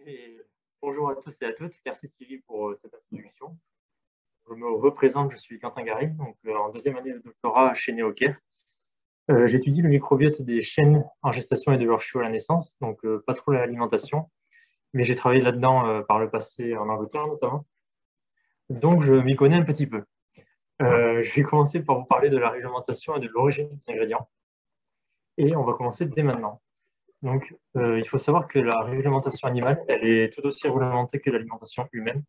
Et bonjour à tous et à toutes, merci Sylvie pour cette introduction. Je me représente, je suis Quentin Garib, donc en deuxième année de doctorat chez Neocare. J'étudie le microbiote des chènes en gestation et de leurs chiots à la naissance, donc pas trop l'alimentation, mais j'ai travaillé là-dedans par le passé en Angleterre notamment, donc je m'y connais un petit peu. Je vais commencer par vous parler de la réglementation et de l'origine des ingrédients, et on va commencer dès maintenant. Donc, il faut savoir que la réglementation animale, elle est tout aussi réglementée que l'alimentation humaine.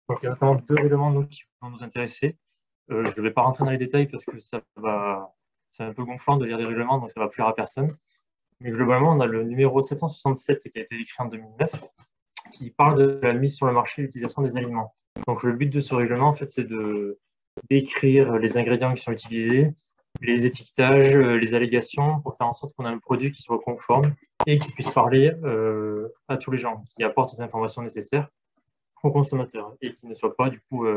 Donc, il y a notamment deux règlements qui vont nous intéresser. Je ne vais pas rentrer dans les détails parce que c'est un peu gonflant de lire des règlements, donc ça ne va plaire à personne. Mais globalement, on a le numéro 767 qui a été écrit en 2009, qui parle de la mise sur le marché et l'utilisation des aliments. Donc, le but de ce règlement, en fait, c'est de décrire les ingrédients qui sont utilisés, les étiquetages, les allégations, pour faire en sorte qu'on ait un produit qui soit conforme et qui puisse parler à tous les gens, qui apporte les informations nécessaires aux consommateurs et qui ne soit pas du coup.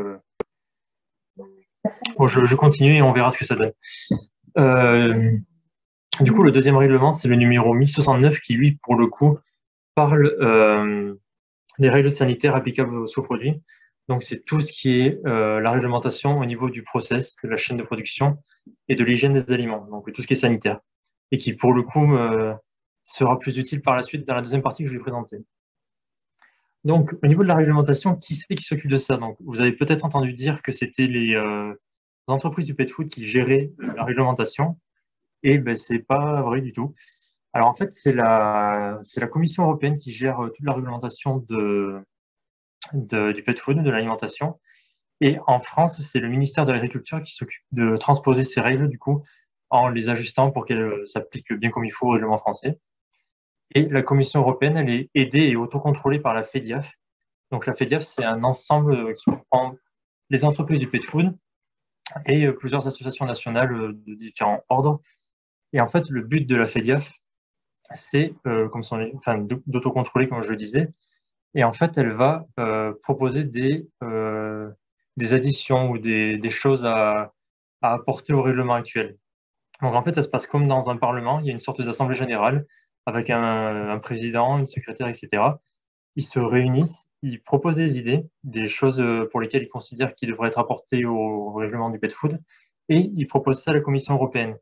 Bon, je continue et on verra ce que ça donne. Du coup, le deuxième règlement, c'est le numéro 1069 qui, lui, pour le coup, parle des règles sanitaires applicables aux sous-produits. Donc, c'est tout ce qui est la réglementation au niveau du process, de la chaîne de production et de l'hygiène des aliments, donc tout ce qui est sanitaire, et qui, pour le coup, sera plus utile par la suite dans la deuxième partie que je vais présenter. Donc, au niveau de la réglementation, qui c'est qui s'occupe de ça? Donc, vous avez peut-être entendu dire que c'était les entreprises du pet food qui géraient la réglementation, et ben, ce n'est pas vrai du tout. Alors, en fait, c'est la Commission européenne qui gère toute la réglementation du pet food, de l'alimentation. Et en France, c'est le ministère de l'Agriculture qui s'occupe de transposer ces règles, du coup, en les ajustant pour qu'elles s'appliquent bien comme il faut au règlement français. Et la Commission européenne, elle est aidée et autocontrôlée par la FEDIAF. Donc la FEDIAF, c'est un ensemble qui comprend les entreprises du pet food et plusieurs associations nationales de différents ordres. Et en fait, le but de la FEDIAF, c'est d'autocontrôler, comme je le disais. Et en fait, elle va proposer des additions ou des choses à apporter au règlement actuel. Donc en fait, ça se passe comme dans un parlement. Il y a une sorte d'assemblée générale avec un président, une secrétaire, etc. Ils se réunissent, ils proposent des idées, des choses pour lesquelles ils considèrent qu'ils devraient être apportées au règlement du pet food, et ils proposent ça à la Commission européenne.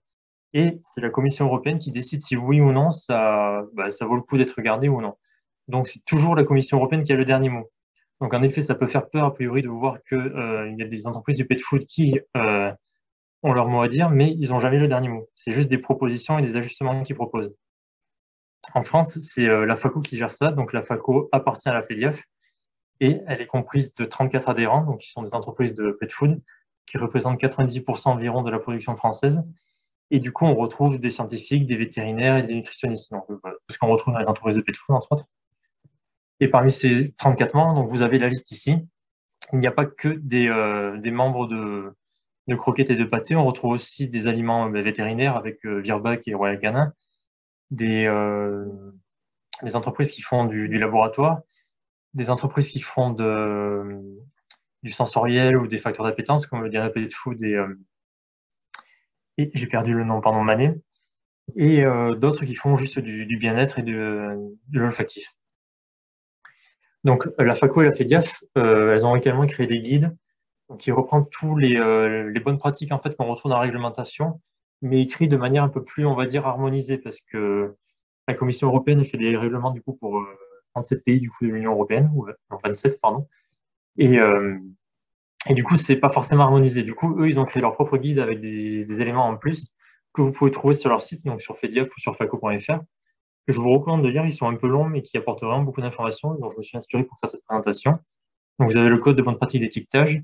Et c'est la Commission européenne qui décide si oui ou non ça vaut le coup d'être regardé ou non. Donc c'est toujours la Commission européenne qui a le dernier mot. Donc en effet, ça peut faire peur a priori de voir qu'il y a des entreprises du pet food qui ont leur mot à dire, mais ils n'ont jamais le dernier mot. C'est juste des propositions et des ajustements qu'ils proposent. En France, c'est la FACO qui gère ça. Donc la FACO appartient à la FEDIAF et elle est comprise de 34 adhérents, donc qui sont des entreprises de pet food, qui représentent 90% environ de la production française. Et du coup, on retrouve des scientifiques, des vétérinaires et des nutritionnistes. Donc, tout ce qu'on retrouve dans les entreprises de pet food, entre autres. Et parmi ces 34 membres, donc vous avez la liste ici. Il n'y a pas que des membres de croquettes et de pâtés. On retrouve aussi des aliments vétérinaires avec Virbac et Royal Canin, des entreprises qui font du laboratoire, des entreprises qui font du sensoriel ou des facteurs d'appétence, comme le dirait Pet Food et j'ai perdu le nom, pardon, Manet, et d'autres qui font juste du bien-être et de l'olfactif. Donc la FACO et la FEDIAF, elles ont également créé des guides qui reprennent tous les bonnes pratiques en fait qu'on retrouve dans la réglementation, mais écrits de manière un peu plus, on va dire, harmonisée, parce que la Commission européenne fait des règlements du coup pour 37 pays du coup de l'Union européenne, ou non, 27, pardon. Et du coup, c'est pas forcément harmonisé. Du coup, eux, ils ont créé leur propre guide avec des éléments en plus que vous pouvez trouver sur leur site, donc sur FEDIAF ou sur faco.fr, que je vous recommande de lire. Ils sont un peu longs, mais qui apportent vraiment beaucoup d'informations. Donc, je me suis inspiré pour faire cette présentation. Donc, vous avez le code de bonne pratique d'étiquetage,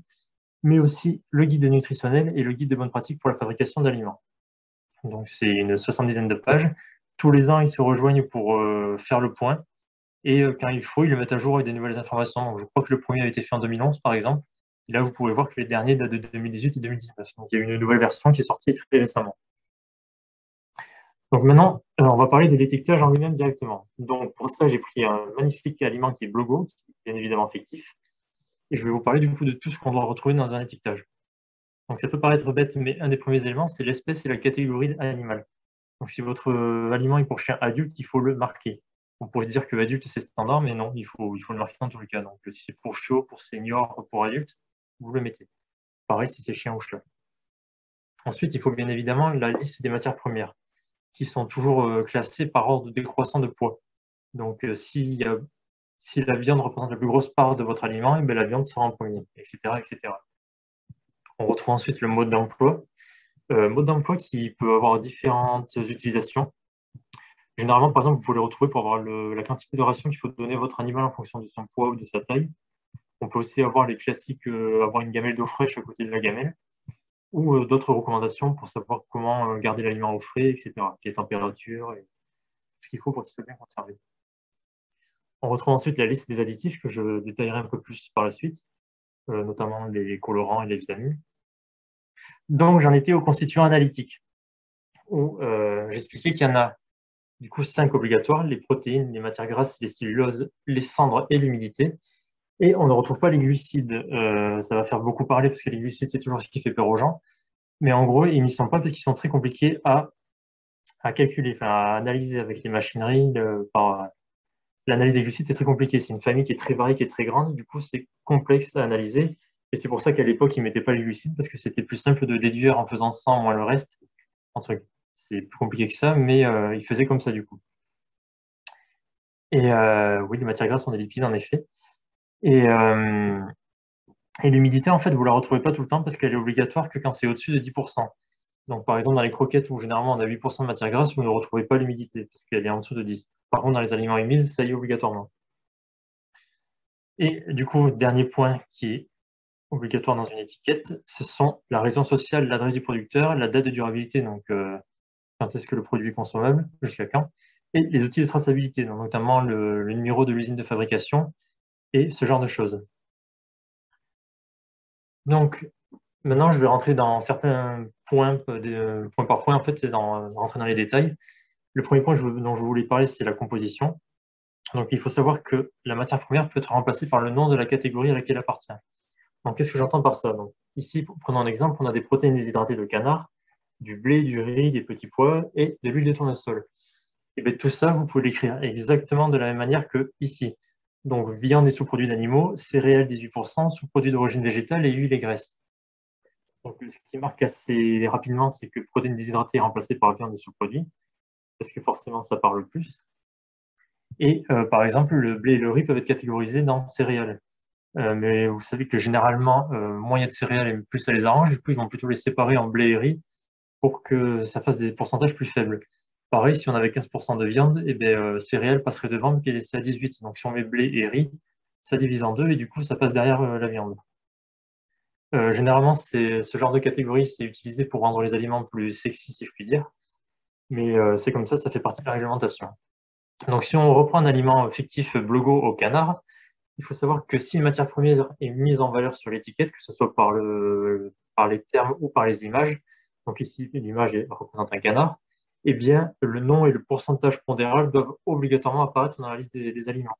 mais aussi le guide nutritionnel et le guide de bonne pratique pour la fabrication d'aliments. Donc, c'est une 70aine de pages. Tous les ans, ils se rejoignent pour faire le point. Et quand il faut, ils le mettent à jour avec des nouvelles informations. Donc, je crois que le premier a été fait en 2011, par exemple. Et là, vous pouvez voir que les derniers datent de 2018 et 2019. Donc, il y a une nouvelle version qui est sortie très récemment. Donc maintenant, on va parler de l'étiquetage en lui-même directement. Donc pour ça, j'ai pris un magnifique aliment qui est Blogo, qui est bien évidemment fictif. Et je vais vous parler du coup de tout ce qu'on doit retrouver dans un étiquetage. Donc ça peut paraître bête, mais un des premiers éléments, c'est l'espèce et la catégorie animale. Donc si votre aliment est pour chien adulte, il faut le marquer. On pourrait se dire que adulte, c'est standard, mais non, il faut le marquer dans tous les cas. Donc, si c'est pour chiot, pour senior, pour adulte, vous le mettez. Pareil si c'est chien ou chat. Ensuite, il faut bien évidemment la liste des matières premières, qui sont toujours classées par ordre décroissant de poids. Donc, si la viande représente la plus grosse part de votre aliment, et bien, la viande sera en premier, etc., etc. On retrouve ensuite le mode d'emploi. Mode d'emploi qui peut avoir différentes utilisations. Généralement, par exemple, vous pouvez le retrouver pour avoir la quantité de ration qu'il faut donner à votre animal en fonction de son poids ou de sa taille. On peut aussi avoir les classiques, avoir une gamelle d'eau fraîche à côté de la gamelle, ou d'autres recommandations pour savoir comment garder l'aliment au frais, etc. Quelle température, et ce qu'il faut pour qu'il soit bien conservé. On retrouve ensuite la liste des additifs que je détaillerai un peu plus par la suite, notamment les colorants et les vitamines. Donc, j'en étais aux constituants analytiques, où j'expliquais qu'il y en a du coup 5 obligatoires: les protéines, les matières grasses, les celluloses, les cendres et l'humidité. Et on ne retrouve pas les glucides. Ça va faire beaucoup parler parce que les glucides, c'est toujours ce qui fait peur aux gens. Mais en gros, ils n'y sont pas parce qu'ils sont très compliqués à calculer, enfin à analyser avec les machineries. L'analyse des glucides, c'est très compliqué. C'est une famille qui est très variée, qui est très grande. Du coup, c'est complexe à analyser. Et c'est pour ça qu'à l'époque, ils ne mettaient pas les glucides parce que c'était plus simple de déduire en faisant 100 moins le reste. C'est plus compliqué que ça, mais ils faisaient comme ça du coup. Et oui, les matières grasses sont des lipides en effet. Et l'humidité, en fait, vous ne la retrouvez pas tout le temps parce qu'elle est obligatoire que quand c'est au-dessus de 10%. Donc, par exemple, dans les croquettes où généralement on a 8% de matière grasse, vous ne retrouvez pas l'humidité parce qu'elle est en dessous de 10. Par contre, dans les aliments humides, ça y est obligatoirement. Et du coup, dernier point qui est obligatoire dans une étiquette, ce sont la raison sociale, l'adresse du producteur, la date de durabilité, donc quand est-ce que le produit est consommable, jusqu'à quand, et les outils de traçabilité, donc notamment le numéro de l'usine de fabrication et ce genre de choses. Donc, maintenant, je vais rentrer dans certains points, point par point, en fait, et rentrer dans les détails. Le premier point dont je voulais parler, c'est la composition. Donc, il faut savoir que la matière première peut être remplacée par le nom de la catégorie à laquelle elle appartient. Donc, qu'est-ce que j'entends par ça? Donc, ici, prenons un exemple, on a des protéines déshydratées de canard, du blé, du riz, des petits pois et de l'huile de tournesol. Et bien, tout ça, vous pouvez l'écrire exactement de la même manière que ici. Donc, viande et sous-produits d'animaux, céréales 18%, sous-produits d'origine végétale et huile et graisse. Donc, ce qui marque assez rapidement, c'est que protéines déshydratées est remplacée par viande et sous-produits, parce que forcément, ça parle plus. Et par exemple, le blé et le riz peuvent être catégorisés dans céréales. Mais vous savez que généralement, moins il y a de céréales et plus ça les arrange. Du coup, ils vont plutôt les séparer en blé et riz pour que ça fasse des pourcentages plus faibles. Pareil, si on avait 15% de viande, et bien, céréales passeraient devant, puis c'est à 18. Donc, si on met blé et riz, ça divise en deux et du coup, ça passe derrière la viande. Généralement, ce genre de catégorie, c'est utilisé pour rendre les aliments plus sexy, si je puis dire. Mais c'est comme ça fait partie de la réglementation. Donc, si on reprend un aliment fictif blogo au canard, il faut savoir que si une matière première est mise en valeur sur l'étiquette, que ce soit par les termes ou par les images, donc ici, l'image représente un canard, eh bien, le nom et le pourcentage pondéral doivent obligatoirement apparaître dans la liste des aliments.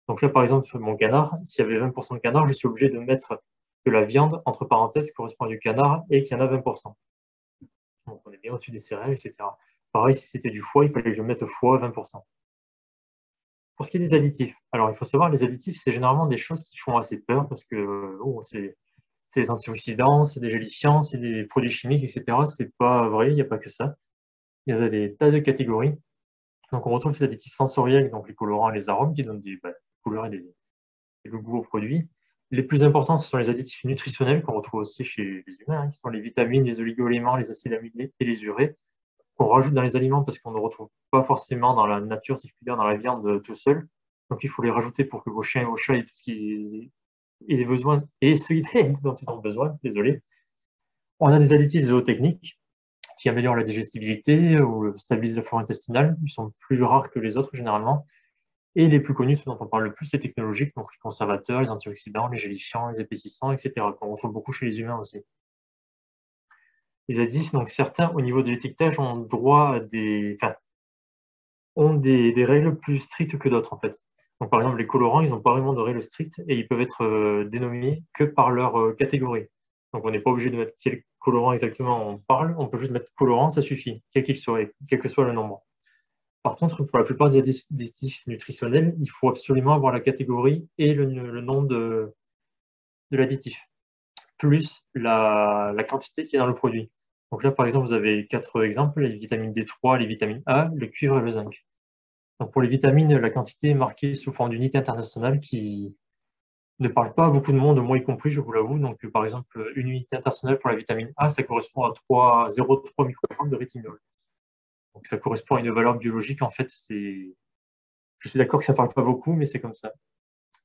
Donc là, par exemple, mon canard, s'il y avait 20% de canard, je suis obligé de mettre que la viande, entre parenthèses, correspond du canard et qu'il y en a 20%. Donc on est bien au-dessus des céréales, etc. Pareil, si c'était du foie, il fallait que je mette foie 20%. Pour ce qui est des additifs, alors il faut savoir, les additifs, c'est généralement des choses qui font assez peur parce que c'est des antioxydants, c'est des gélifiants, c'est des produits chimiques, etc. C'est pas vrai, il n'y a pas que ça. Il y a des tas de catégories. Donc on retrouve les additifs sensoriels, donc les colorants et les arômes qui donnent des couleurs et le goût aux produits. Les plus importants, ce sont les additifs nutritionnels qu'on retrouve aussi chez les humains, qui sont les vitamines, les oligo-éléments, les acides aminés et les urées, qu'on rajoute dans les aliments parce qu'on ne retrouve pas forcément dans la nature, si je puis dire, dans la viande tout seul. Donc il faut les rajouter pour que vos chiens et vos chats aient tout ce qu'ils aient besoin et ce dont ils ont besoin. Désolé. On a des additifs zootechniques qui améliorent la digestibilité ou stabilisent la flore intestinale. Ils sont plus rares que les autres généralement. Et les plus connus, ceux dont on parle le plus, les technologiques, donc les conservateurs, les antioxydants, les gélifiants, les épaississants, etc., qu'on retrouve beaucoup chez les humains aussi. Les additifs, donc certains, au niveau de l'étiquetage, ont droit à ont des règles plus strictes que d'autres, en fait. Donc, par exemple, les colorants, ils n'ont pas vraiment de règles strictes et ils peuvent être dénominés que par leur catégorie. Donc, on n'est pas obligé de mettre quel colorant exactement on parle, on peut juste mettre colorant, ça suffit, quel qu'il soit, quel que soit le nombre. Par contre, pour la plupart des additifs nutritionnels, il faut absolument avoir la catégorie et le nom de l'additif, plus la quantité qui est dans le produit. Donc là, par exemple, vous avez 4 exemples, les vitamines D3, les vitamines A, le cuivre et le zinc. Donc pour les vitamines, la quantité est marquée sous forme d'unité internationale qui ne parle pas à beaucoup de monde, moi y compris, je vous l'avoue. Donc par exemple, une unité internationale pour la vitamine A, ça correspond à 0,3 microgrammes de rétinol. Donc ça correspond à une valeur biologique, en fait, je suis d'accord que ça ne parle pas beaucoup, mais c'est comme ça.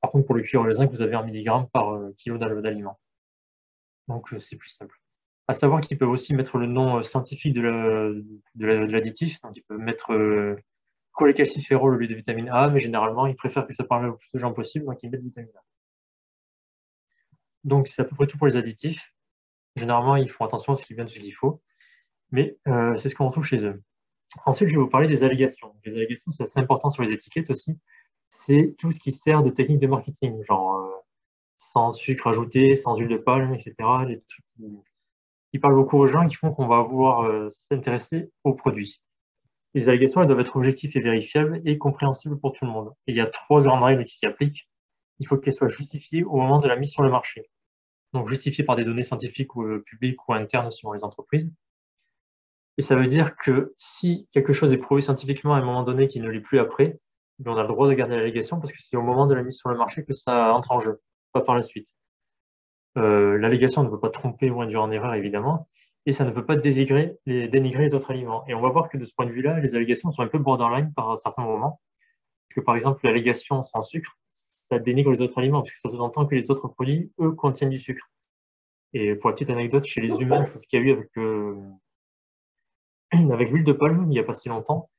Par contre, pour le cuivre et le zinc, vous avez 1 mg par kilo d'aliment. Donc c'est plus simple. À savoir qu'ils peuvent aussi mettre le nom scientifique de l'additif. Donc ils peuvent mettre cholécalciférol au lieu de vitamine A, mais généralement, ils préfèrent que ça parle au plus de gens possible, donc ils mettent vitamine A. Donc c'est à peu près tout pour les additifs. Généralement, ils font attention à ce qui vient de ce qu'il faut, mais c'est ce qu'on retrouve chez eux. Ensuite, je vais vous parler des allégations. Les allégations, c'est assez important sur les étiquettes aussi. C'est tout ce qui sert de technique de marketing, genre sans sucre ajouté, sans huile de palme, etc. Les trucs qui parlent beaucoup aux gens et qui font qu'on va vouloir s'intéresser aux produits. Les allégations, elles doivent être objectives et vérifiables et compréhensibles pour tout le monde. Et il y a 3 grandes règles qui s'y appliquent. Il faut qu'elles soient justifiées au moment de la mise sur le marché. Donc justifiées par des données scientifiques ou publiques ou internes selon les entreprises. Et ça veut dire que si quelque chose est prouvé scientifiquement à un moment donné qui ne l'est plus après, on a le droit de garder l'allégation parce que c'est au moment de la mise sur le marché que ça entre en jeu, pas par la suite. L'allégation ne peut pas tromper ou induire en erreur, évidemment, et ça ne peut pas dénigrer les autres aliments. Et on va voir que de ce point de vue-là, les allégations sont un peu borderline par certains moments. Parce que par exemple, l'allégation sans sucre, ça dénigre les autres aliments, parce que ça sous-entend que les autres produits, eux, contiennent du sucre. Et pour la petite anecdote, chez les humains, c'est ce qu'il y a eu avec l'huile de palme, il n'y a pas si longtemps,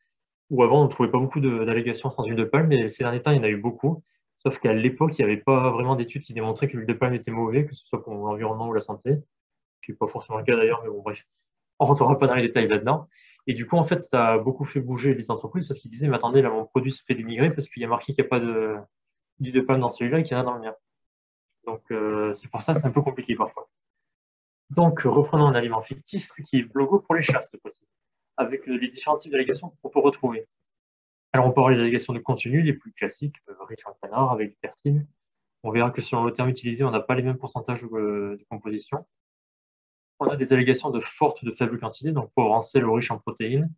où avant, on ne trouvait pas beaucoup d'allégations sans huile de palme, mais ces derniers temps, il y en a eu beaucoup. Sauf qu'à l'époque, il n'y avait pas vraiment d'études qui démontraient que l'huile de palme était mauvaise, que ce soit pour l'environnement ou la santé, ce qui n'est pas forcément le cas d'ailleurs, mais bon, bref. On ne rentrera pas dans les détails là-dedans. Et du coup, en fait, ça a beaucoup fait bouger les entreprises parce qu'ils disaient, mais attendez, là, mon produit se fait dénigrer parce qu'il y a marqué qu'il n'y a pas d'huile de palme dans celui-là et qu'il y en a dans le mien. Donc, c'est pour ça, c'est un peu compliqué parfois. Donc, reprenons un aliment fictif qui est logo pour les chats, cette fois-ci, avec les différents types d'allégations qu'on peut retrouver. Alors, on peut avoir les allégations de contenu, les plus classiques, riches en canard, avec des pertines. On verra que selon le terme utilisé, on n'a pas les mêmes pourcentages de composition. On a des allégations de forte ou de faible quantité, donc pauvre en sel ou riche en protéines.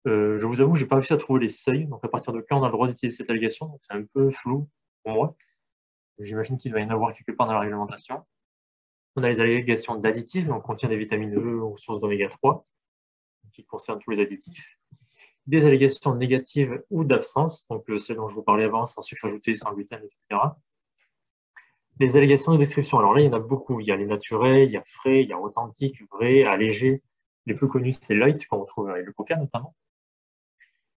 Je vous avoue que je n'ai pas réussi à trouver les seuils, donc à partir de quand on a le droit d'utiliser cette allégation, donc c'est un peu flou pour moi. J'imagine qu'il doit y en avoir quelque part dans la réglementation. On a les allégations d'additifs, donc contient des vitamines E ou sources d'oméga 3, qui concernent tous les additifs. Des allégations négatives ou d'absence, donc celles dont je vous parlais avant, sans sucre ajouté, sans gluten, etc. Les allégations de description, alors là, il y en a beaucoup. Il y a les naturels, il y a frais, il y a authentique, vrai, allégé. Les plus connus, c'est light, qu'on retrouve avec le coca notamment.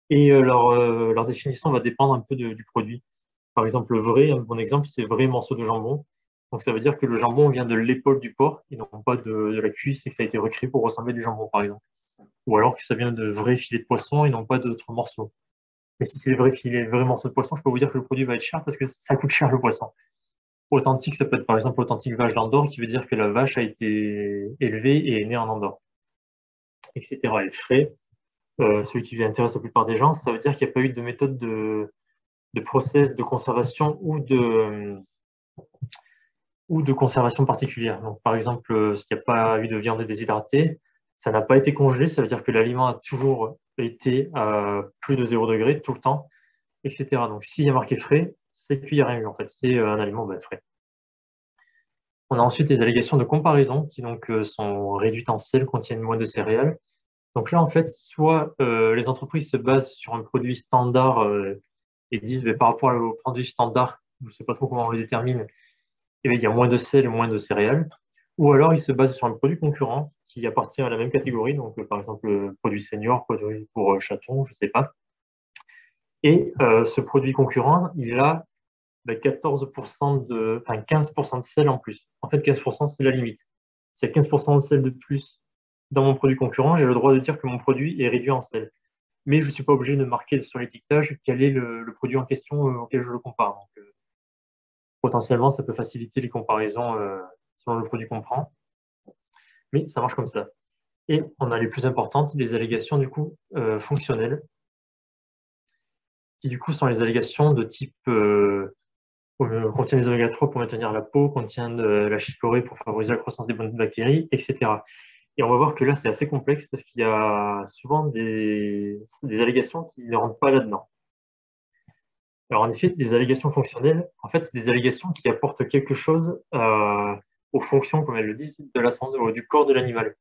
Et leur définition va dépendre un peu du produit. Par exemple, vrai, un bon exemple, c'est vrai morceau de jambon. Donc ça veut dire que le jambon vient de l'épaule du porc et non pas de la cuisse et que ça a été recréé pour ressembler à du jambon, par exemple. Ou alors que ça vient de vrais filets de poisson et non pas d'autres morceaux. Mais si c'est des vrais filets, vrais morceaux de poisson, je peux vous dire que le produit va être cher parce que ça coûte cher le poisson. Authentique, ça peut être par exemple authentique vache d'Andorre, qui veut dire que la vache a été élevée et est née en Andorre, etc. Et frais, celui qui intéresse la plupart des gens, ça veut dire qu'il n'y a pas eu de méthode de process de conservation ou de conservation particulière. Donc, par exemple, s'il n'y a pas eu de viande déshydratée, ça n'a pas été congelé, ça veut dire que l'aliment a toujours été à plus de 0 degré tout le temps, etc. Donc, s'il y a marqué frais, c'est qu'il n'y a rien eu, en fait. C'est un aliment frais. On a ensuite les allégations de comparaison qui donc sont réduites en sel, contiennent moins de céréales. Donc là, en fait, soit les entreprises se basent sur un produit standard et disent par rapport au produit standard, je ne sais pas trop comment on le détermine, il y a moins de sel et moins de céréales. Ou alors ils se basent sur un produit concurrent qui appartient à la même catégorie, donc par exemple produit senior, produit pour chaton, je ne sais pas. Et ce produit concurrent, il a 14% enfin 15% de sel en plus. En fait, 15%, c'est la limite. S'il y a 15% de sel de plus dans mon produit concurrent, j'ai le droit de dire que mon produit est réduit en sel. Mais je ne suis pas obligé de marquer sur l'étiquetage quel est le produit en question auquel je le compare. Donc, potentiellement, ça peut faciliter les comparaisons selon le produit qu'on prend. Mais ça marche comme ça. Et on a les plus importantes, les allégations du coup fonctionnelles. qui du coup sont les allégations de type contient des oméga 3 pour maintenir la peau, contient de la chicorée pour favoriser la croissance des bonnes bactéries, etc. Et on va voir que là, c'est assez complexe parce qu'il y a souvent des allégations qui ne rentrent pas là-dedans. Alors en effet, les allégations fonctionnelles, en fait, c'est des allégations qui apportent quelque chose aux fonctions, comme elles le disent, de la santé, du corps de l'animal.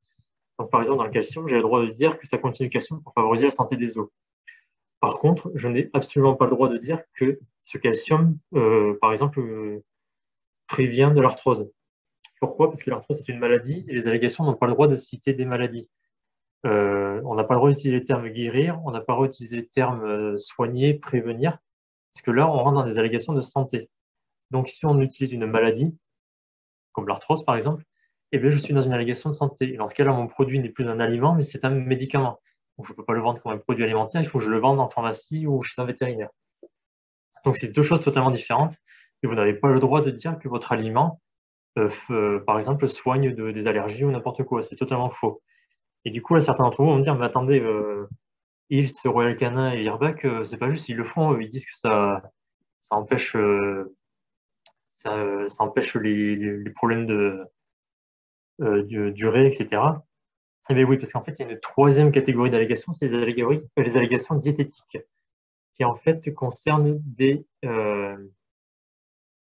Donc par exemple, dans le calcium, j'ai le droit de dire que ça contient du calcium pour favoriser la santé des os. Par contre, je n'ai absolument pas le droit de dire que ce calcium, par exemple, prévient de l'arthrose. Pourquoi? Parce que l'arthrose, c'est une maladie et les allégations n'ont pas le droit de citer des maladies. On n'a pas le droit d'utiliser le terme guérir, on n'a pas le droit d'utiliser le terme soigner, prévenir, parce que là, on rentre dans des allégations de santé. Donc, si on utilise une maladie, comme l'arthrose par exemple, eh bien, je suis dans une allégation de santé. Et dans ce cas-là, mon produit n'est plus un aliment, mais c'est un médicament. Donc, je ne peux pas le vendre comme un produit alimentaire, il faut que je le vende en pharmacie ou chez un vétérinaire. Donc, c'est deux choses totalement différentes. Et vous n'avez pas le droit de dire que votre aliment, par exemple, soigne des allergies ou n'importe quoi. C'est totalement faux. Et du coup, là, certains d'entre vous vont me dire, mais attendez, Ils, Royal Canin et Virbac, c'est pas juste, ils le font, ils disent que ça empêche, ça empêche les problèmes du ré, etc. Eh bien oui, parce qu'en fait, il y a une troisième catégorie d'allégations, c'est les allégations diététiques, qui en fait concernent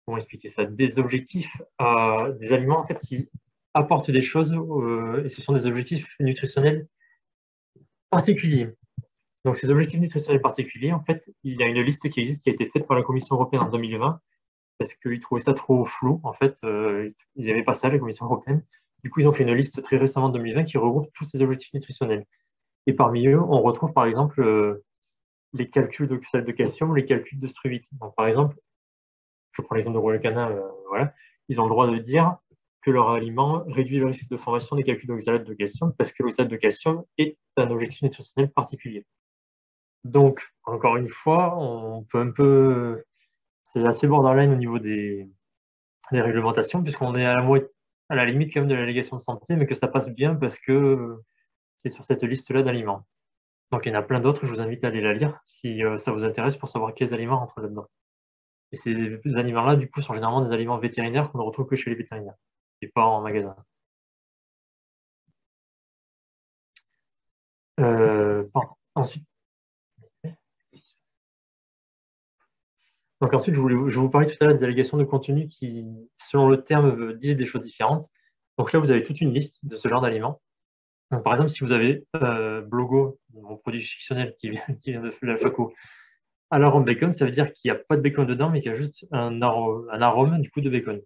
comment expliquer ça, des objectifs, des aliments en fait qui apportent des choses, et ce sont des objectifs nutritionnels particuliers. Donc ces objectifs nutritionnels particuliers, en fait, il y a une liste qui existe, qui a été faite par la Commission européenne en 2020, parce qu'ils trouvaient ça trop flou. En fait, ils n'avaient pas ça, la Commission européenne. Du coup, ils ont fait une liste très récemment en 2020 qui regroupe tous ces objectifs nutritionnels. Et parmi eux, on retrouve par exemple les calculs de calcium, les calculs de struvite. Donc, par exemple, je prends l'exemple de Royal Canin, voilà, ils ont le droit de dire que leur aliment réduit le risque de formation des calculs d'oxalate de calcium parce que l'oxalate de calcium est un objectif nutritionnel particulier. Donc, encore une fois, on peut un peu. C'est assez borderline au niveau des réglementations, puisqu'on est à la limite quand même de l'allégation de santé, mais que ça passe bien parce que c'est sur cette liste-là d'aliments. Donc il y en a plein d'autres, je vous invite à aller la lire si ça vous intéresse pour savoir quels aliments rentrent là-dedans. Et ces aliments-là, du coup, sont généralement des aliments vétérinaires qu'on ne retrouve que chez les vétérinaires, et pas en magasin. Ensuite, je vais vous parler tout à l'heure des allégations de contenu qui, selon le terme, disent des choses différentes. Donc là, vous avez toute une liste de ce genre d'aliments. Donc, par exemple, si vous avez Blogo, mon produit fictionnel qui vient de la Faco, à l'arôme bacon, ça veut dire qu'il n'y a pas de bacon dedans, mais qu'il y a juste un arôme du coup de bacon.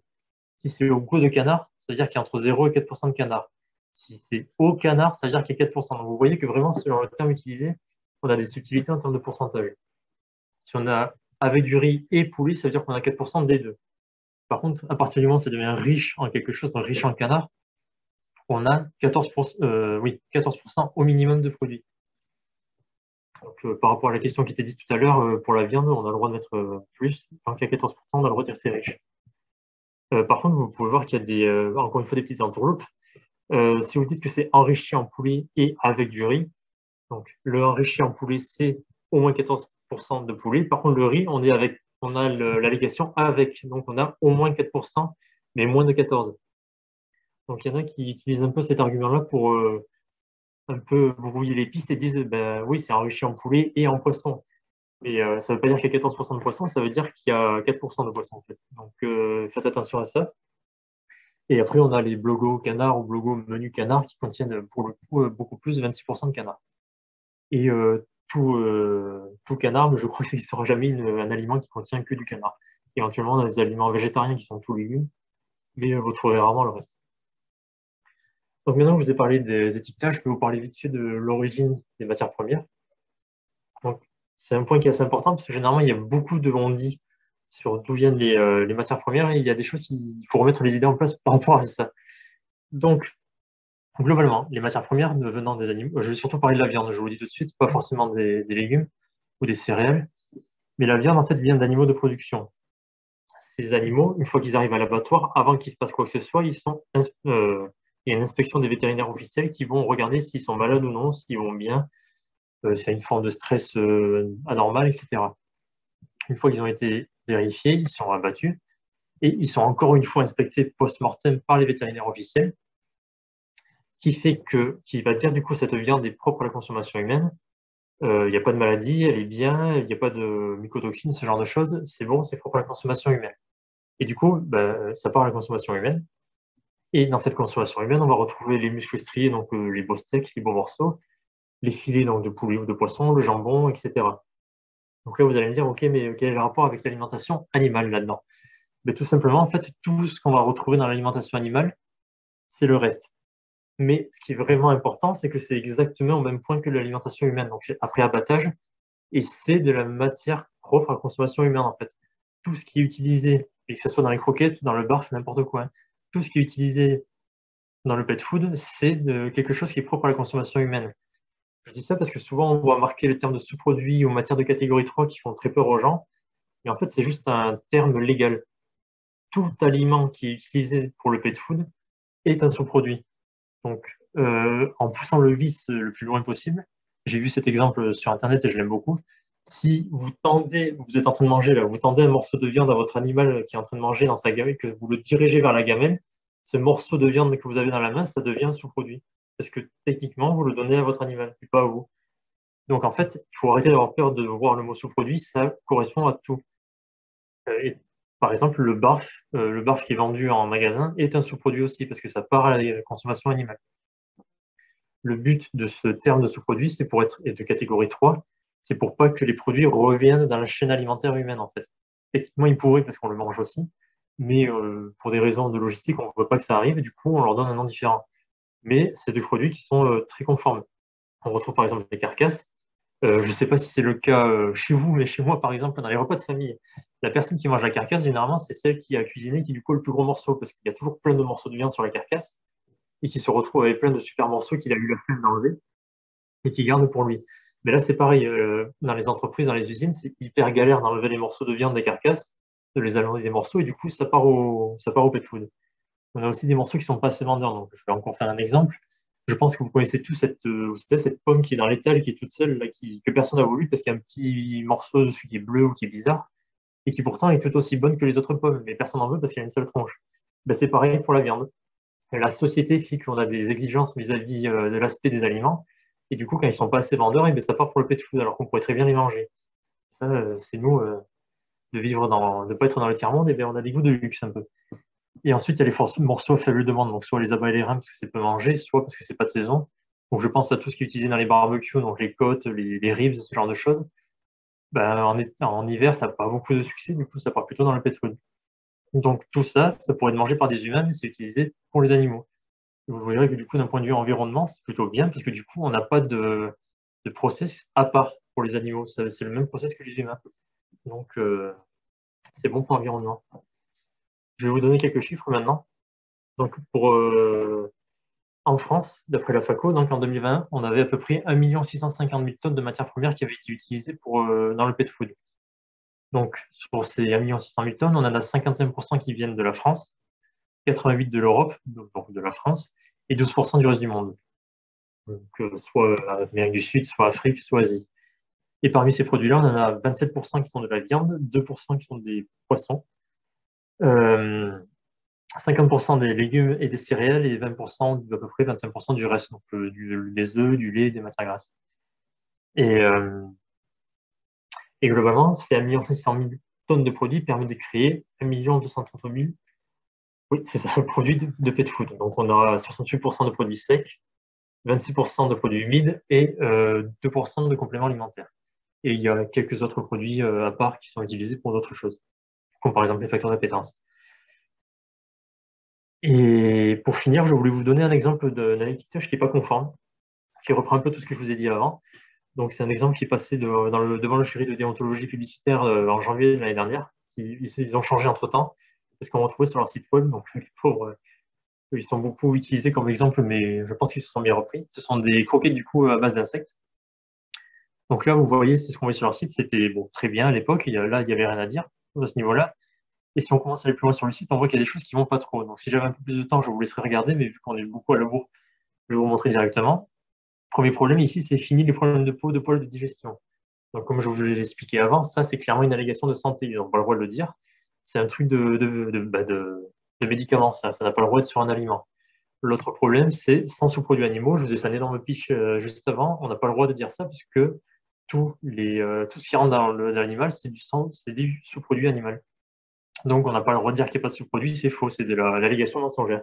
Si c'est au goût de canard, ça veut dire qu'il y a entre 0 et 4% de canard. Si c'est au canard, ça veut dire qu'il y a 4%. Donc vous voyez que vraiment, selon le terme utilisé, on a des subtilités en termes de pourcentage. Si on a avec du riz et poulet, ça veut dire qu'on a 4% des deux. Par contre, à partir du moment où ça devient riche en quelque chose, donc riche en canard, on a 14%, 14% au minimum de produits. Donc, par rapport à la question qui était dite tout à l'heure, pour la viande, on a le droit de mettre plus. Tant qu'il y a 14%, on a le droit de dire c'est riche. Par contre, vous pouvez voir qu'il y a encore une fois des petites entourloupes. Si vous dites que c'est enrichi en poulet et avec du riz, donc le enrichi en poulet, c'est au moins 14% de poulet. Par contre, le riz, on a l'allégation avec, donc on a au moins 4%, mais moins de 14%. Donc il y en a qui utilisent un peu cet argument-là pour un peu brouiller les pistes et disent ben, oui, c'est enrichi en poulet et en poisson. Mais ça ne veut pas dire qu'il y a 14% de poisson, ça veut dire qu'il y a 4% de poisson en fait. Donc faites attention à ça. Et après, on a les blogos canard ou blogos menu canard qui contiennent pour le coup beaucoup plus de 26% de canard. Et tout canard, je crois qu'il ne sera jamais un aliment qui contient que du canard. Éventuellement, on a des aliments végétariens qui sont tous légumes, mais vous trouverez rarement le reste. Donc maintenant que je vous ai parlé des étiquetages, je peux vous parler vite fait de l'origine des matières premières. Donc, c'est un point qui est assez important parce que généralement, il y a beaucoup de on-dit sur d'où viennent les matières premières et il y a des choses qu'il faut remettre les idées en place par rapport à ça. Donc, globalement, les matières premières venant des animaux, je vais surtout parler de la viande, je vous le dis tout de suite, pas forcément des légumes ou des céréales, mais la viande en fait vient d'animaux de production. Ces animaux, une fois qu'ils arrivent à l'abattoir, avant qu'il se passe quoi que ce soit, il y a une inspection des vétérinaires officiels qui vont regarder s'ils sont malades ou non, s'ils vont bien, s'il y a une forme de stress anormal, etc. une fois qu'ils ont été vérifiés, ils sont abattus et ils sont encore une fois inspectés post-mortem par les vétérinaires officiels, qui va dire du coup cette viande est propre à la consommation humaine, il n'y a pas de maladie, elle est bien, il n'y a pas de mycotoxines, ce genre de choses, c'est bon, c'est propre à la consommation humaine. Et du coup, ça part à la consommation humaine. Et dans cette consommation humaine, on va retrouver les muscles striés, donc les beaux steaks, les beaux morceaux, les filets donc, de poulet ou de poisson, le jambon, etc. Donc là, vous allez me dire, OK, mais quel est le rapport avec l'alimentation animale là-dedans? Tout simplement, en fait, tout ce qu'on va retrouver dans l'alimentation animale, c'est le reste. Mais ce qui est vraiment important, c'est que c'est exactement au même point que l'alimentation humaine. Donc c'est après abattage, et c'est de la matière propre à la consommation humaine, en fait. Tout ce qui est utilisé, et que ce soit dans les croquettes, dans le barf, n'importe quoi, hein, tout ce qui est utilisé dans le pet food, c'est quelque chose qui est propre à la consommation humaine. Je dis ça parce que souvent, on voit marquer le terme de sous-produit ou matière de catégorie 3 qui font très peur aux gens. Et en fait, c'est juste un terme légal. Tout aliment qui est utilisé pour le pet food est un sous-produit. Donc, en poussant le vice le plus loin possible, j'ai vu cet exemple sur Internet et je l'aime beaucoup. Si vous êtes en train de manger là, vous tendez un morceau de viande à votre animal qui est en train de manger dans sa gamelle, que vous le dirigez vers la gamelle, ce morceau de viande que vous avez dans la main, ça devient un sous-produit. Parce que techniquement, vous le donnez à votre animal, et pas à vous. Donc en fait, il faut arrêter d'avoir peur de voir le mot sous-produit, ça correspond à tout. Et, par exemple, le barf qui est vendu en magasin est un sous-produit aussi, parce que ça part à la consommation animale. Le but de ce terme de sous-produit, c'est pour être et de catégorie 3, c'est pour pas que les produits reviennent dans la chaîne alimentaire humaine, en fait. Techniquement, ils pourraient parce qu'on le mange aussi, mais pour des raisons de logistique, on ne veut pas que ça arrive, et du coup, on leur donne un nom différent. Mais c'est des produits qui sont très conformes. On retrouve par exemple les carcasses. Je ne sais pas si c'est le cas chez vous, mais chez moi, par exemple, dans les repas de famille, la personne qui mange la carcasse, généralement, c'est celle qui a cuisiné qui, du coup, a le plus gros morceau, parce qu'il y a toujours plein de morceaux de viande sur la carcasse, et qui se retrouve avec plein de super morceaux qu'il a eu la flemme d'enlever, et qui garde pour lui. Mais là, c'est pareil, dans les entreprises, dans les usines, c'est hyper galère d'enlever les morceaux de viande des carcasses, de les allonger des morceaux, et du coup, ça part au pet food. On a aussi des morceaux qui sont pas assez vendeurs, donc je vais encore faire un exemple. Je pense que vous connaissez tous cette pomme qui est dans l'étal, qui est toute seule, là, que personne n'a voulu parce qu'il y a un petit morceau dessus qui est bleu ou qui est bizarre, et qui pourtant est tout aussi bonne que les autres pommes, mais personne n'en veut parce qu'il y a une seule tronche. C'est pareil pour la viande. La société fait qu'on a des exigences vis-à-vis de l'aspect des aliments, et du coup, quand ils sont pas assez vendeurs, ça part pour le pet food, alors qu'on pourrait très bien les manger. Ça, c'est nous, de pas être dans le tiers-monde, et bien on a des goûts de luxe un peu. Et ensuite, il y a les morceaux à faible demande, donc soit les abats et les reins parce que c'est peu mangé, soit parce que c'est pas de saison. Donc je pense à tout ce qui est utilisé dans les barbecues, donc les côtes, les ribs, ce genre de choses. En hiver, ça n'a pas beaucoup de succès, du coup, ça part plutôt dans le pet food. Donc tout ça, ça pourrait être mangé par des humains, mais c'est utilisé pour les animaux. Et vous verrez que du coup, d'un point de vue environnement, c'est plutôt bien, puisque du coup, on n'a pas de process à part pour les animaux. C'est le même process que les humains. Donc c'est bon pour l'environnement. Je vais vous donner quelques chiffres maintenant. Donc en France, d'après la FACO, donc en 2020, on avait à peu près 1 650 000 tonnes de matières premières qui avaient été utilisées dans le pet food. Donc, sur ces 1 600 000 tonnes, on en a 51% qui viennent de la France, 88% de l'Europe, donc de la France, et 12% du reste du monde. Donc, soit Amérique du Sud, soit Afrique, soit Asie. Et parmi ces produits-là, on en a 27% qui sont de la viande, 2% qui sont des poissons, 50% des légumes et des céréales et 20%, à peu près 21% du reste, donc des œufs, du lait, des matières grasses. Et, globalement, ces 1 500 000 tonnes de produits permettent de créer 1 230 000, oui, c'est ça, produits de pet food. Donc on a 68% de produits secs, 26% de produits humides et 2% de compléments alimentaires. Et il y a quelques autres produits à part qui sont utilisés pour d'autres choses, comme par exemple les facteurs d'appétence. Et pour finir, je voulais vous donner un exemple d'un étiquetage qui n'est pas conforme, qui reprend un peu tout ce que je vous ai dit avant. Donc, c'est un exemple qui est passé devant le jury de déontologie publicitaire en janvier de l'année dernière. Ils ont changé entre-temps. C'est ce qu'on retrouvait sur leur site web. Donc, les pauvres, ils sont beaucoup utilisés comme exemple, mais je pense qu'ils se sont bien repris. Ce sont des croquettes, du coup, à base d'insectes. Donc là, vous voyez, c'est ce qu'on voit sur leur site. C'était bon, très bien à l'époque. Là, il n'y avait rien à dire à ce niveau-là. Et si on commence à aller plus loin sur le site, on voit qu'il y a des choses qui ne vont pas trop. Donc, si j'avais un peu plus de temps, je vous laisserai regarder, mais vu qu'on est beaucoup à la bourre, je vais vous montrer directement. Premier problème ici, c'est fini les problèmes de peau, de poils, de digestion. Donc, comme je vous l'ai expliqué avant, ça, c'est clairement une allégation de santé. Ils n'ont pas le droit de le dire. C'est un truc de médicament, ça n'a pas le droit d'être sur un aliment. L'autre problème, c'est sans sous-produits animaux. Je vous ai fait un énorme pitch juste avant. On n'a pas le droit de dire ça puisque tout ce qui rentre dans l'animal, c'est du sous-produit animal. Donc, on n'a pas le droit de dire qu'il n'y a pas de sous-produit, c'est faux, c'est de l'allégation mensongère.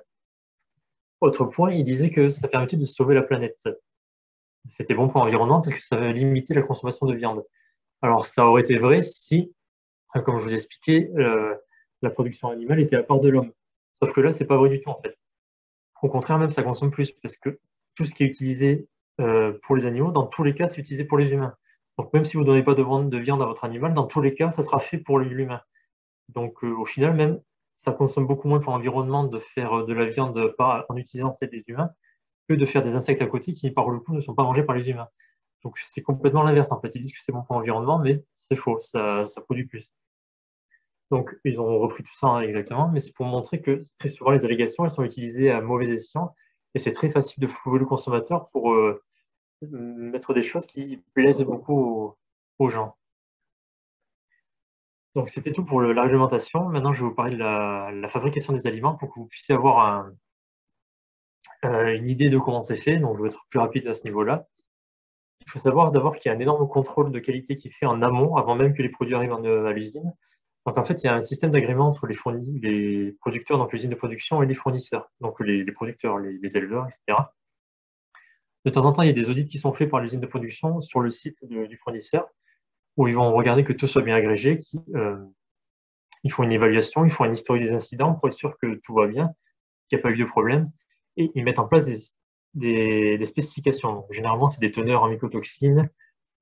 Autre point, il disait que ça permettait de sauver la planète. C'était bon pour l'environnement parce que ça va limiter la consommation de viande. Alors, ça aurait été vrai si, comme je vous ai expliqué, la production animale était à part de l'homme. Sauf que là, c'est pas vrai du tout, en fait. Au contraire, même, ça consomme plus parce que tout ce qui est utilisé pour les animaux, dans tous les cas, c'est utilisé pour les humains. Donc, même si vous ne donnez pas de viande à votre animal, dans tous les cas, ça sera fait pour l'humain. Donc, au final, même, ça consomme beaucoup moins pour l'environnement de faire de la viande en utilisant celle des humains que de faire des insectes à côté qui, par le coup, ne sont pas mangés par les humains. Donc, c'est complètement l'inverse, en fait. Ils disent que c'est bon pour l'environnement, mais c'est faux, ça produit plus. Donc, ils ont repris tout ça exactement, mais c'est pour montrer que très souvent, les allégations, elles sont utilisées à mauvais escient, et c'est très facile de flouer le consommateur pour mettre des choses qui plaisent beaucoup aux gens. Donc, c'était tout pour la réglementation. Maintenant, je vais vous parler de la fabrication des aliments pour que vous puissiez avoir une idée de comment c'est fait. Donc, je vais être plus rapide à ce niveau-là. Il faut savoir d'abord qu'il y a un énorme contrôle de qualité qui est fait en amont, avant même que les produits arrivent à l'usine. Donc, en fait, il y a un système d'agrément entre les producteurs, donc l'usine de production, et les fournisseurs, donc les producteurs, les éleveurs, etc. De temps en temps, il y a des audits qui sont faits par l'usine de production sur le site du fournisseur, où ils vont regarder que tout soit bien agrégé, ils font une évaluation, ils font un historique des incidents pour être sûr que tout va bien, qu'il n'y a pas eu de problème, et ils mettent en place des spécifications. Donc, généralement, c'est des teneurs en mycotoxines,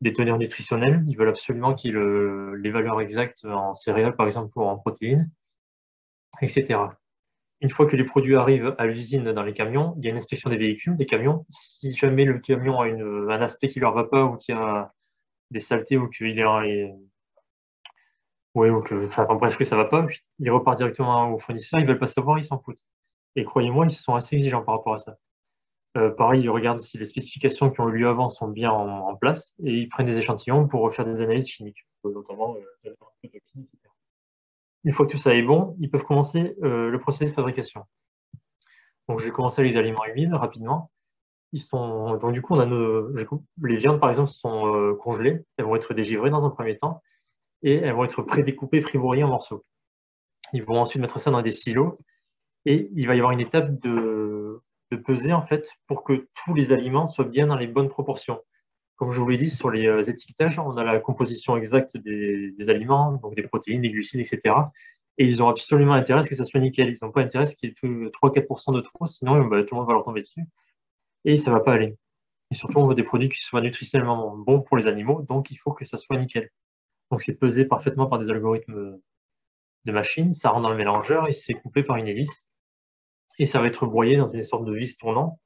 des teneurs nutritionnelles. Ils veulent absolument qu'il y ait les valeurs exactes en céréales, par exemple, ou en protéines, etc. Une fois que les produits arrivent à l'usine dans les camions, il y a une inspection des véhicules, des camions. Si jamais le camion a un aspect qui ne leur va pas ou qu'il y a des saletés ou qu'il est, ouais, ou que, enfin, bref, que ça ne va pas, il repart directement au fournisseur, ils ne veulent pas savoir, ils s'en foutent. Et croyez-moi, ils sont assez exigeants par rapport à ça. Pareil, ils regardent si les spécifications qui ont eu lieu avant sont bien en place et ils prennent des échantillons pour refaire des analyses chimiques, notamment de la toxine, etc. Une fois que tout ça est bon, ils peuvent commencer le procédé de fabrication. Donc, je vais commencer avec les aliments humides rapidement. Donc, du coup, les viandes, par exemple, sont congelées. Elles vont être dégivrées dans un premier temps et elles vont être prédécoupées, prébrouillées en morceaux. Ils vont ensuite mettre ça dans des silos et il va y avoir une étape de peser, en fait, pour que tous les aliments soient bien dans les bonnes proportions. Comme je vous l'ai dit, sur les étiquetages, on a la composition exacte des aliments, donc des protéines, des glucides, etc. Et ils ont absolument intérêt à ce que ça soit nickel. Ils n'ont pas intérêt à ce qu'il y ait 3-4% de trop, sinon tout le monde va leur tomber dessus. Et ça ne va pas aller. Et surtout, on veut des produits qui soient nutritionnellement bons pour les animaux, donc il faut que ça soit nickel. Donc c'est pesé parfaitement par des algorithmes de machine, ça rentre dans le mélangeur et c'est coupé par une hélice. Et ça va être broyé dans une sorte de vis tournant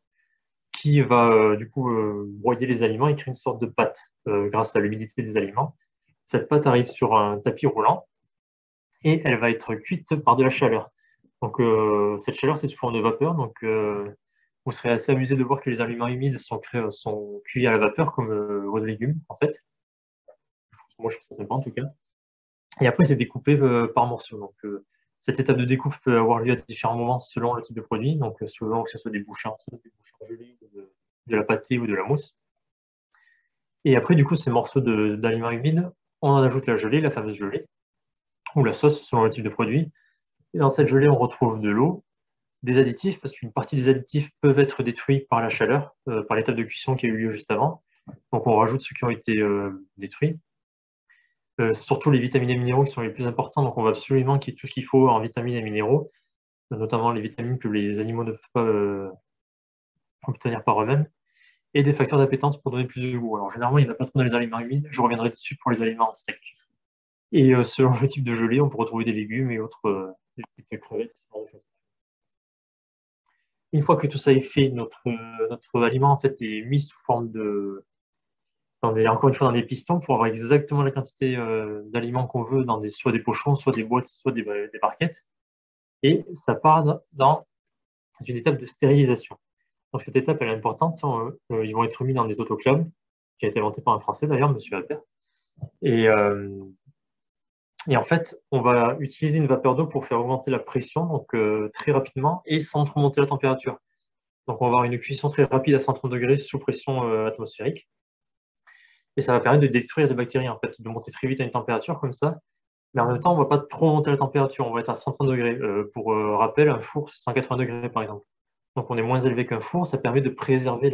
qui va du coup broyer les aliments et créer une sorte de pâte grâce à l'humidité des aliments. Cette pâte arrive sur un tapis roulant et elle va être cuite par de la chaleur. Donc cette chaleur, c'est sous forme de vapeur. Donc vous serez assez amusé de voir que les aliments humides sont cuits à la vapeur comme vos légumes, en fait. Moi, je trouve ça sympa en tout cas. Et après, c'est découpé par morceaux. Donc cette étape de découpe peut avoir lieu à différents moments selon le type de produit. Donc selon que ce soit des bouchées en sauce, des bouchées en gelée, de la pâtée ou de la mousse. Et après, du coup, ces morceaux d'aliments humides, on en ajoute la gelée, la fameuse gelée, ou la sauce selon le type de produit. Et dans cette gelée, on retrouve de l'eau, des additifs, parce qu'une partie des additifs peuvent être détruits par la chaleur, par l'étape de cuisson qui a eu lieu juste avant. Donc on rajoute ceux qui ont été détruits. Surtout les vitamines et minéraux qui sont les plus importants, donc on va absolument qu'il y ait tout ce qu'il faut en vitamines et minéraux, notamment les vitamines que les animaux ne peuvent pas obtenir par eux-mêmes, et des facteurs d'appétence pour donner plus de goût. Alors généralement, il n'y en a pas trop dans les aliments humides, je reviendrai dessus pour les aliments secs. Et selon le type de gelée, on peut retrouver des légumes et autres des crevettes, ce genre de choses. Une fois que tout ça est fait, notre aliment en fait est mis sous forme encore une fois dans des pistons pour avoir exactement la quantité d'aliments qu'on veut dans soit des pochons, soit des boîtes, soit des barquettes. Et ça part dans une étape de stérilisation. Donc cette étape, elle est importante. Ils vont être mis dans des autoclaves, qui a été inventé par un Français d'ailleurs, M. Appert. Et en fait, on va utiliser une vapeur d'eau pour faire augmenter la pression, donc très rapidement, et sans trop monter la température. Donc on va avoir une cuisson très rapide à 130 degrés sous pression atmosphérique. Et ça va permettre de détruire des bactéries, en fait, de monter très vite à une température comme ça. Mais en même temps, on ne va pas trop monter la température, on va être à 130 degrés. Pour rappel, un four, c'est 180 degrés par exemple. Donc on est moins élevé qu'un four, ça permet de préserver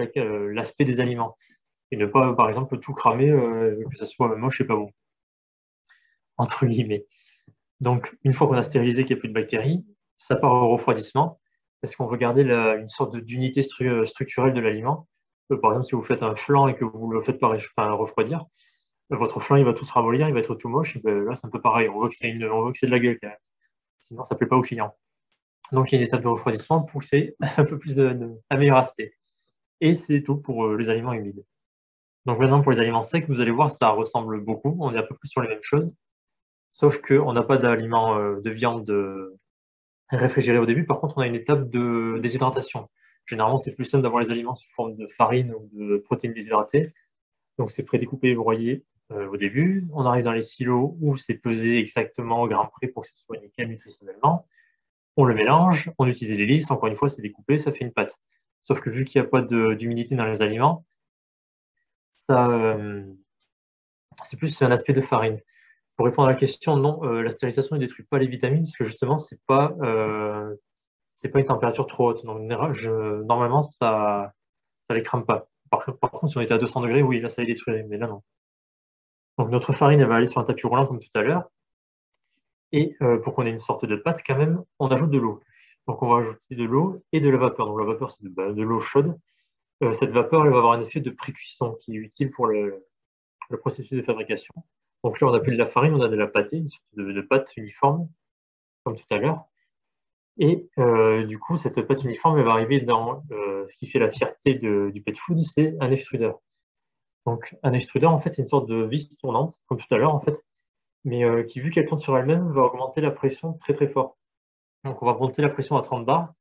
l'aspect des aliments. Et ne pas, par exemple, tout cramer, que ça soit moche et pas bon, entre guillemets. Donc, une fois qu'on a stérilisé qu'il n'y a plus de bactéries, ça part au refroidissement, parce qu'on veut garder une sorte d'unité structurelle de l'aliment. Par exemple, si vous faites un flan et que vous ne le faites pas refroidir, votre flan il va tout se ramollir, il va être tout moche. Et ben, là, c'est un peu pareil. On veut que c'est de la gueule quand même. Sinon, ça ne plaît pas aux clients. Donc, il y a une étape de refroidissement pour que c'est un peu plus un meilleur aspect. Et c'est tout pour les aliments humides. Donc maintenant, pour les aliments secs, vous allez voir, ça ressemble beaucoup. On est à peu près sur les mêmes choses. Sauf qu'on n'a pas d'aliments de viande réfrigérés au début. Par contre, on a une étape de déshydratation. Généralement, c'est plus simple d'avoir les aliments sous forme de farine ou de protéines déshydratées. Donc, c'est prédécoupé et broyé au début. On arrive dans les silos où c'est pesé exactement au gramme près pour que ce soit nickel nutritionnellement. On le mélange, on utilise l'hélice. Encore une fois, c'est découpé, ça fait une pâte. Sauf que vu qu'il n'y a pas d'humidité dans les aliments, c'est plus un aspect de farine. Pour répondre à la question, non, la stérilisation ne détruit pas les vitamines, parce que justement, c'est pas une température trop haute. Donc, normalement, ça les crame pas. Par contre, si on était à 200 degrés, oui, là, ça les détruirait, mais là, non. Donc, notre farine, elle va aller sur un tapis roulant, comme tout à l'heure. Et pour qu'on ait une sorte de pâte, quand même, on ajoute de l'eau. Donc, on va ajouter de l'eau et de la vapeur. Donc, la vapeur, c'est de l'eau chaude. Cette vapeur, elle va avoir un effet de pré-cuisson qui est utile pour le processus de fabrication. Donc là, on n'a plus de la farine, on a de la pâtée, une sorte de pâte uniforme, comme tout à l'heure. Et du coup, cette pâte uniforme, elle va arriver dans ce qui fait la fierté du pet food, c'est un extrudeur. Donc un extrudeur, en fait, c'est une sorte de vis tournante, comme tout à l'heure, en fait, mais qui, vu qu'elle tourne sur elle-même, va augmenter la pression très très fort. Donc on va monter la pression à 30 bars.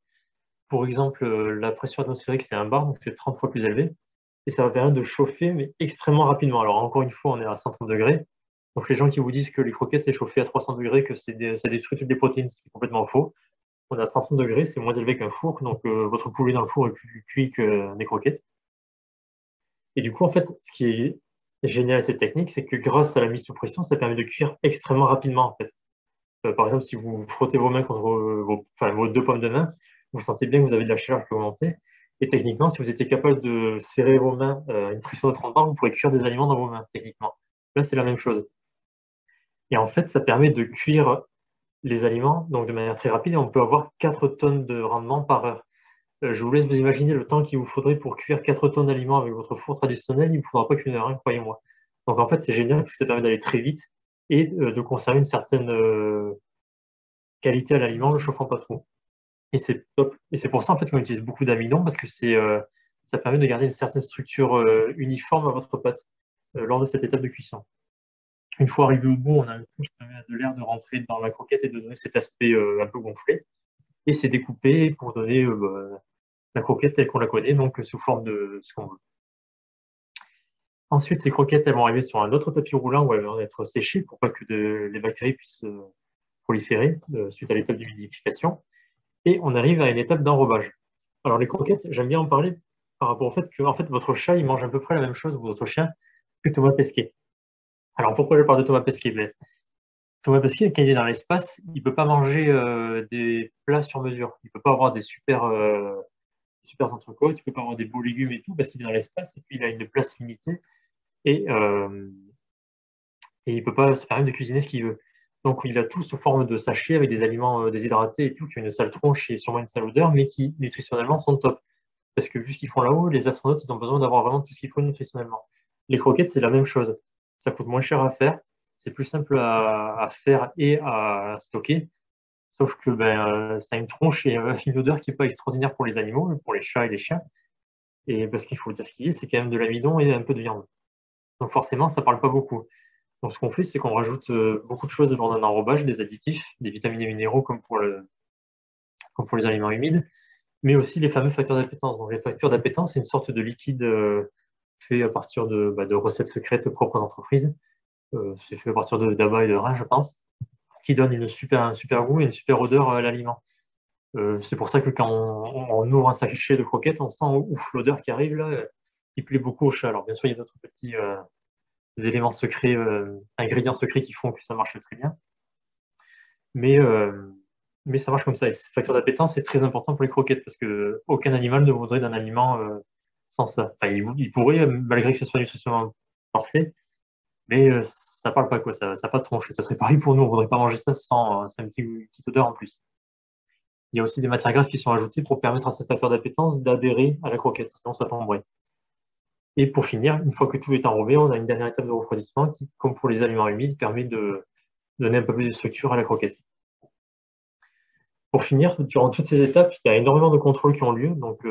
Pour exemple, la pression atmosphérique, c'est 1 bar, donc c'est 30 fois plus élevé. Et ça va permettre de chauffer, mais extrêmement rapidement. Alors encore une fois, on est à 130 degrés. Donc les gens qui vous disent que les croquettes, c'est chauffé à 300 degrés, que ça détruit toutes les protéines, c'est complètement faux. On est à 130 degrés, c'est moins élevé qu'un four, donc votre poulet dans le four est plus cuit que des croquettes. Et du coup, en fait, ce qui est génial à cette technique, c'est que grâce à la mise sous pression, ça permet de cuire extrêmement rapidement, en fait. Par exemple, si vous frottez vos mains contre vos 2 pommes de main, vous sentez bien que vous avez de la chaleur qui augmente. Et techniquement, si vous étiez capable de serrer vos mains à une pression de 30 bars, vous pourrez cuire des aliments dans vos mains, techniquement. Là, c'est la même chose. Et en fait, ça permet de cuire les aliments donc de manière très rapide et on peut avoir 4 tonnes de rendement par heure. Je vous laisse vous imaginer le temps qu'il vous faudrait pour cuire 4 tonnes d'aliments avec votre four traditionnel. Il ne vous faudra pas qu'une heure, hein, croyez-moi. Donc en fait, c'est génial parce que ça permet d'aller très vite et de conserver une certaine qualité à l'aliment, ne le chauffant pas trop. Et c'est top. Et c'est pour ça en fait qu'on utilise beaucoup d'amidon parce que ça permet de garder une certaine structure uniforme à votre pâte lors de cette étape de cuisson. Une fois arrivé au bout, on a un coup qui permet de l'air de rentrer dans la croquette et de donner cet aspect un peu gonflé. Et c'est découpé pour donner la croquette telle qu'on la connaît, donc sous forme de ce qu'on veut. Ensuite, ces croquettes elles vont arriver sur un autre tapis roulant où elles vont être séchées pour pas que les bactéries puissent proliférer suite à l'étape d'humidification. Et on arrive à une étape d'enrobage. Alors les croquettes, j'aime bien en parler par rapport au fait que en fait, votre chat, il mange à peu près la même chose, votre chien, que Thomas Pesquet. Alors pourquoi je parle de Thomas Pesquet? Thomas Pesquet, quand il est dans l'espace, il ne peut pas manger des plats sur mesure. Il ne peut pas avoir des super entrecôtes, il ne peut pas avoir des beaux légumes et tout, parce qu'il est dans l'espace et puis il a une place limitée et, il ne peut pas se permettre de cuisiner ce qu'il veut. Donc il a tout sous forme de sachets avec des aliments déshydratés et tout, qui ont une sale tronche et sûrement une sale odeur, mais qui nutritionnellement sont top. Parce que vu ce qu'ils font là-haut, les astronautes, ils ont besoin d'avoir vraiment tout ce qu'il faut nutritionnellement. Les croquettes, c'est la même chose. Ça coûte moins cher à faire, c'est plus simple à faire et à stocker. Sauf que ça a une tronche et une odeur qui n'est pas extraordinaire pour les animaux, pour les chats et les chiens. Et parce qu'il faut dire ce qu'il y a, c'est quand même de l'amidon et un peu de viande. Donc forcément, ça ne parle pas beaucoup. Donc ce qu'on fait, c'est qu'on rajoute beaucoup de choses lors d'un enrobage, des additifs, des vitamines et minéraux comme pour les aliments humides, mais aussi les fameux facteurs d'appétence. Donc les facteurs d'appétence, c'est une sorte de liquide fait à partir de recettes secrètes propres aux entreprises. c'est fait à partir d'abats et de rein, je pense, qui donne un super goût et une super odeur à l'aliment. C'est pour ça que quand on ouvre un sachet de croquettes, on sent l'odeur qui arrive là, qui plaît beaucoup au chat. Alors bien sûr, il y a d'autres petits éléments secrets, ingrédients secrets qui font que ça marche très bien. Mais ça marche comme ça. Et ce facteur d'appétence est très important pour les croquettes parce que aucun animal ne voudrait d'un aliment sans ça. Enfin, il pourrait, malgré que ce soit nutritionnellement parfait, mais ça parle pas quoi, ça n'a pas de tronche. Ça serait pareil pour nous, on ne voudrait pas manger ça sans une petite odeur en plus. Il y a aussi des matières grasses qui sont ajoutées pour permettre à ce facteur d'appétence d'adhérer à la croquette, sinon ça tomberait. Et pour finir, une fois que tout est enrobé, on a une dernière étape de refroidissement qui, comme pour les aliments humides, permet de donner un peu plus de structure à la croquette. Pour finir, durant toutes ces étapes, il y a énormément de contrôles qui ont lieu. Donc,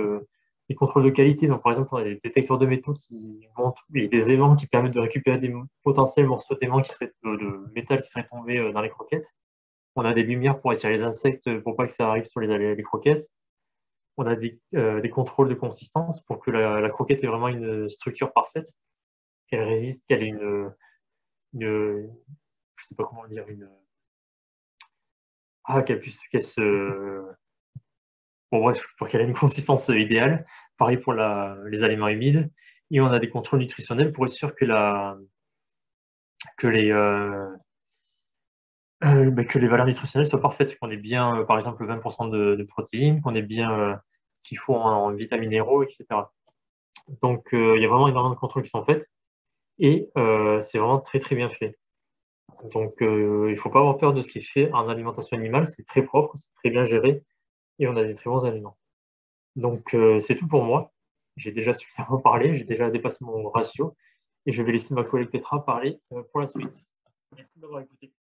des contrôles de qualité. Donc, par exemple, on a des détecteurs de métaux qui montrent, et des aimants qui permettent de récupérer des potentiels morceaux d'aimants de métal qui seraient tombés dans les croquettes. On a des lumières pour attirer les insectes pour pas que ça arrive sur les croquettes. On a des contrôles de consistance pour que la croquette ait vraiment une structure parfaite, qu'elle résiste, qu'elle ait je sais pas comment dire, bon bref, pour qu'elle ait une consistance idéale. Pareil pour les aliments humides. Et on a des contrôles nutritionnels pour être sûr que que les valeurs nutritionnelles soient parfaites, qu'on ait bien, par exemple, 20% de protéines, qu'on ait bien qu'il faut en vitamines minéraux, etc. Donc, il y a vraiment énormément de contrôles qui sont faits et c'est vraiment très, très bien fait. Donc, il ne faut pas avoir peur de ce qui est fait en alimentation animale. C'est très propre, c'est très bien géré et on a des très bons aliments. Donc, c'est tout pour moi. J'ai déjà suffisamment parlé, j'ai déjà dépassé mon ratio et je vais laisser ma collègue Petra parler pour la suite. Merci d'avoir écouté.